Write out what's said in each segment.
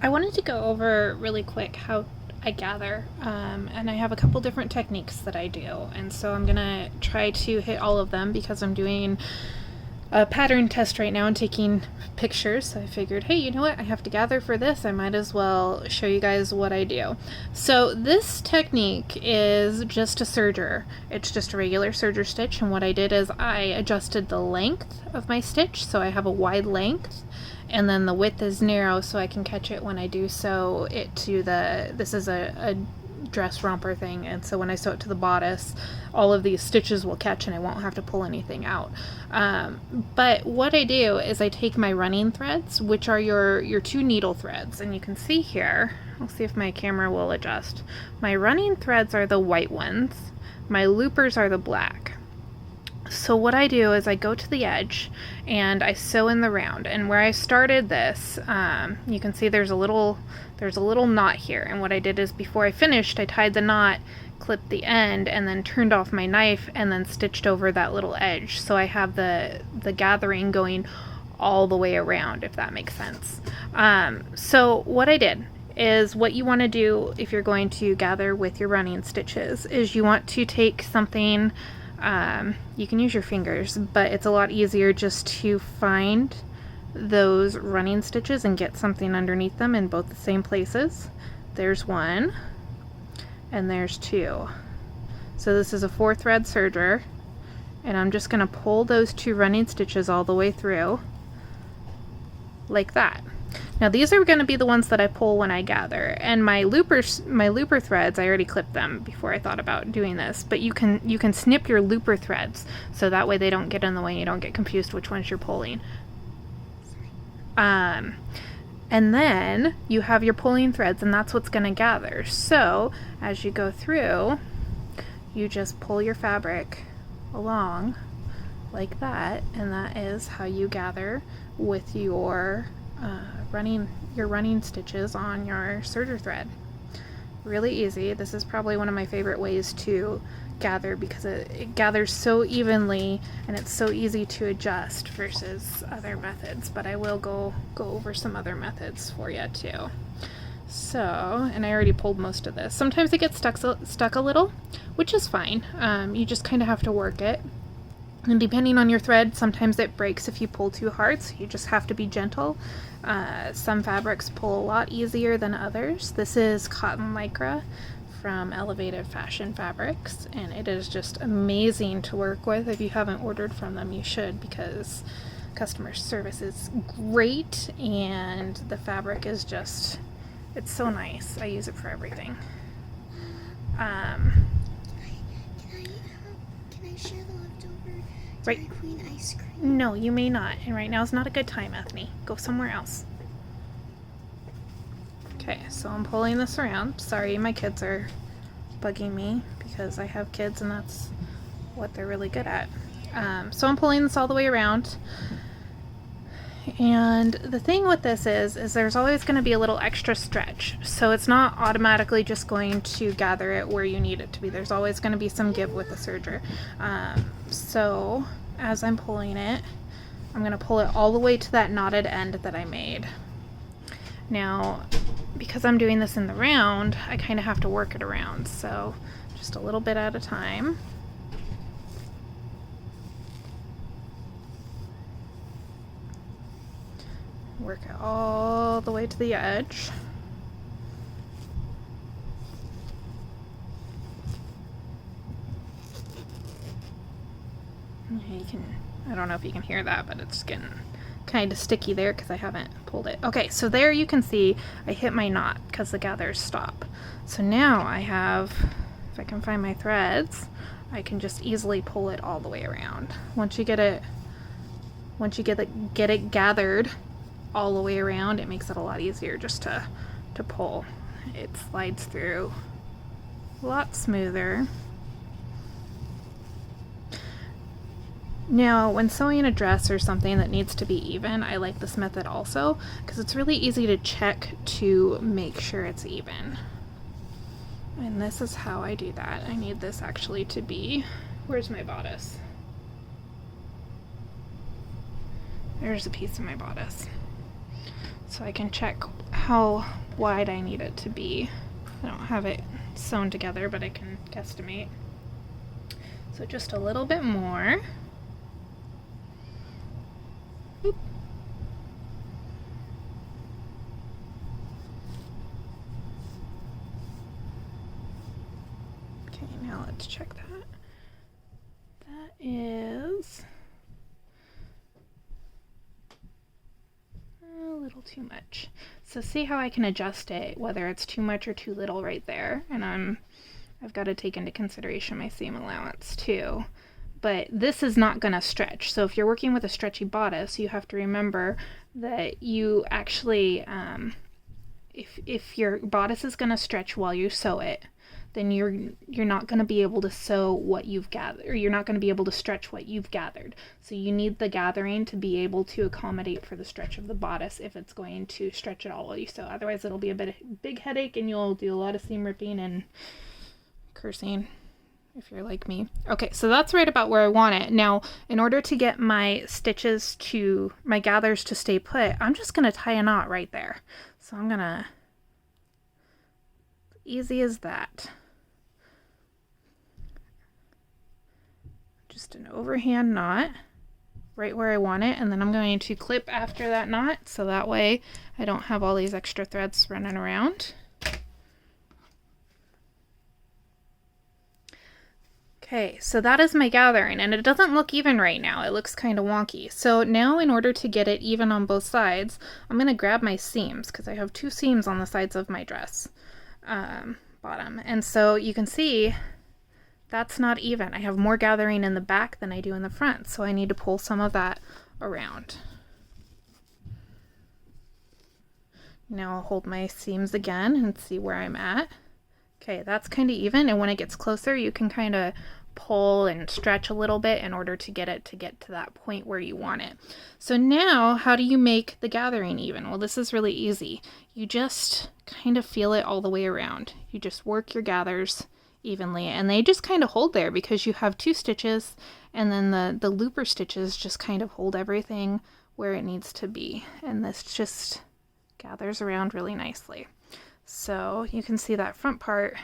I wanted to go over really quick how I gather, and I have a couple different techniques that I do, and so I'm gonna try to hit all of them because I'm doing a pattern test right now and taking pictures. So I figured, hey, you know what, I have to gather for this, I might as well show you guys what I do. So this technique is just a serger. It's just a regular serger stitch, and what I did is I adjusted the length of my stitch, so I have a wide length, and then the width is narrow so I can catch it when I do sew it to this is a dress romper thing, and so when I sew it to the bodice, all of these stitches will catch and I won't have to pull anything out. But what I do is I take my running threads, which are your 2 needle threads, and you can see here, I'll see if my camera will adjust. My running threads are the white ones, my loopers are the black. So what I do is I go to the edge and I sew in the round, and where I started this, you can see there's a little knot here, and what I did is before I finished, I tied the knot, clipped the end, and then turned off my knife and then stitched over that little edge, so I have the gathering going all the way around, if that makes sense. So what I did is, what you want to do if you're going to gather with your running stitches is you want to take something, you can use your fingers, but it's a lot easier just to find those running stitches and get something underneath them in both the same places. There's 1 and there's 2. So this is a 4-thread serger, and I'm just going to pull those 2 running stitches all the way through like that. Now these are going to be the ones that I pull when I gather, and my looper threads, I already clipped them before I thought about doing this, but you can snip your looper threads so that way they don't get in the way and you don't get confused which ones you're pulling. And then you have your pulling threads, and that's what's going to gather. So as you go through, you just pull your fabric along like that, and that is how you gather with your running stitches on your serger thread. Really easy. This is probably one of my favorite ways to gather because it gathers so evenly and it's so easy to adjust versus other methods, but I will go over some other methods for you too. So, and I already pulled most of this. Sometimes it gets stuck a little, which is fine. You just kind of have to work it. And depending on your thread, sometimes it breaks if you pull too hard, so you just have to be gentle. Some fabrics pull a lot easier than others. This is cotton lycra from Elevated Fashion Fabrics, and it is just amazing to work with. If you haven't ordered from them, you should, because customer service is great, and the fabric is just, it's so nice. I use it for everything. Can I share the leftover Dairy Queen ice cream? No, you may not, and right now is not a good time, Ethne. Go somewhere else. Okay, so I'm pulling this around. Sorry, my kids are bugging me because I have kids and that's what they're really good at. So I'm pulling this all the way around. And the thing with this is there's always going to be a little extra stretch. So it's not automatically just going to gather it where you need it to be. There's always going to be some give with the serger. So as I'm pulling it, I'm going to pull it all the way to that knotted end that I made. Now, because I'm doing this in the round, I kind of have to work it around, so just a little bit at a time. Work it all the way to the edge. You can, I don't know if you can hear that, but it's getting kind of sticky there because I haven't pulled it. Okay, so there you can see I hit my knot because the gathers stop. So now I have, if I can find my threads, I can just easily pull it all the way around. Once you get it gathered all the way around, it makes it a lot easier just to pull. It slides through a lot smoother. Now, when sewing a dress or something that needs to be even, I like this method also because it's really easy to check to make sure it's even. And this is how I do that. I need this actually to be, where's my bodice? There's a piece of my bodice. So I can check how wide I need it to be. I don't have it sewn together, but I can guesstimate. So just a little bit more. Oop. Okay, now let's check that. That is a little too much. So see how I can adjust it, whether it's too much or too little right there. And I've got to take into consideration my seam allowance too. But this is not going to stretch. So if you're working with a stretchy bodice, you have to remember that you actually, if your bodice is going to stretch while you sew it, then you're not going to be able to sew what you've gathered, or you're not going to be able to stretch what you've gathered. So you need the gathering to be able to accommodate for the stretch of the bodice if it's going to stretch at all while you sew. Otherwise it'll be a big headache and you'll do a lot of seam ripping and cursing if you're like me. Okay, so that's right about where I want it. Now, in order to get my gathers to stay put, I'm just going to tie a knot right there. So I'm going to, easy as that. Just an overhand knot right where I want it, and then I'm going to clip after that knot so that way I don't have all these extra threads running around. Okay, so that is my gathering, and it doesn't look even right now. It looks kind of wonky. So now in order to get it even on both sides, I'm going to grab my seams because I have 2 seams on the sides of my dress bottom. And so you can see that's not even. I have more gathering in the back than I do in the front, so I need to pull some of that around. Now I'll hold my seams again and see where I'm at. Okay, that's kind of even, and when it gets closer you can kind of pull and stretch a little bit in order to get to that point where you want it. So now how do you make the gathering even? Well, this is really easy. You just kind of feel it all the way around. You just work your gathers evenly, and they just kind of hold there because you have 2 stitches, and then the looper stitches just kind of hold everything where it needs to be, and this just gathers around really nicely. So you can see that front part,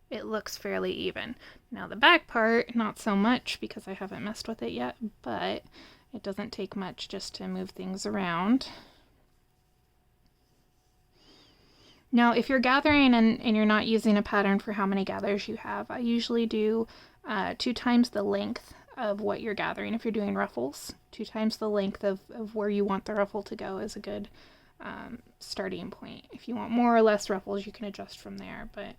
it looks fairly even. Now the back part, not so much because I haven't messed with it yet, but it doesn't take much just to move things around. Now, if you're gathering and you're not using a pattern for how many gathers you have, I usually do 2 times the length of what you're gathering. If you're doing ruffles, 2 times the length of where you want the ruffle to go is a good starting point. If you want more or less ruffles, you can adjust from there, but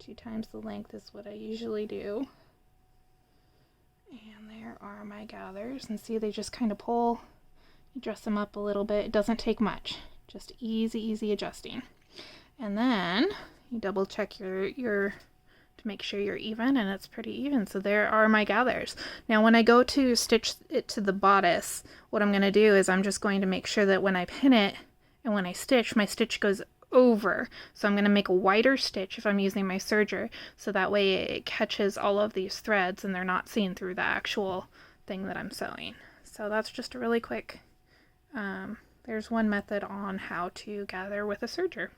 2 times the length is what I usually do. And there are my gathers, and see, they just kind of pull. You dress them up a little bit. It doesn't take much, just easy adjusting. And then you double check your to make sure you're even, and it's pretty even. So there are my gathers. Now when I go to stitch it to the bodice, what I'm going to do is I'm just going to make sure that when I pin it and when I stitch, my stitch goes over. So I'm going to make a wider stitch if I'm using my serger, so that way it catches all of these threads and they're not seen through the actual thing that I'm sewing. So that's just a really quick, there's one method on how to gather with a serger.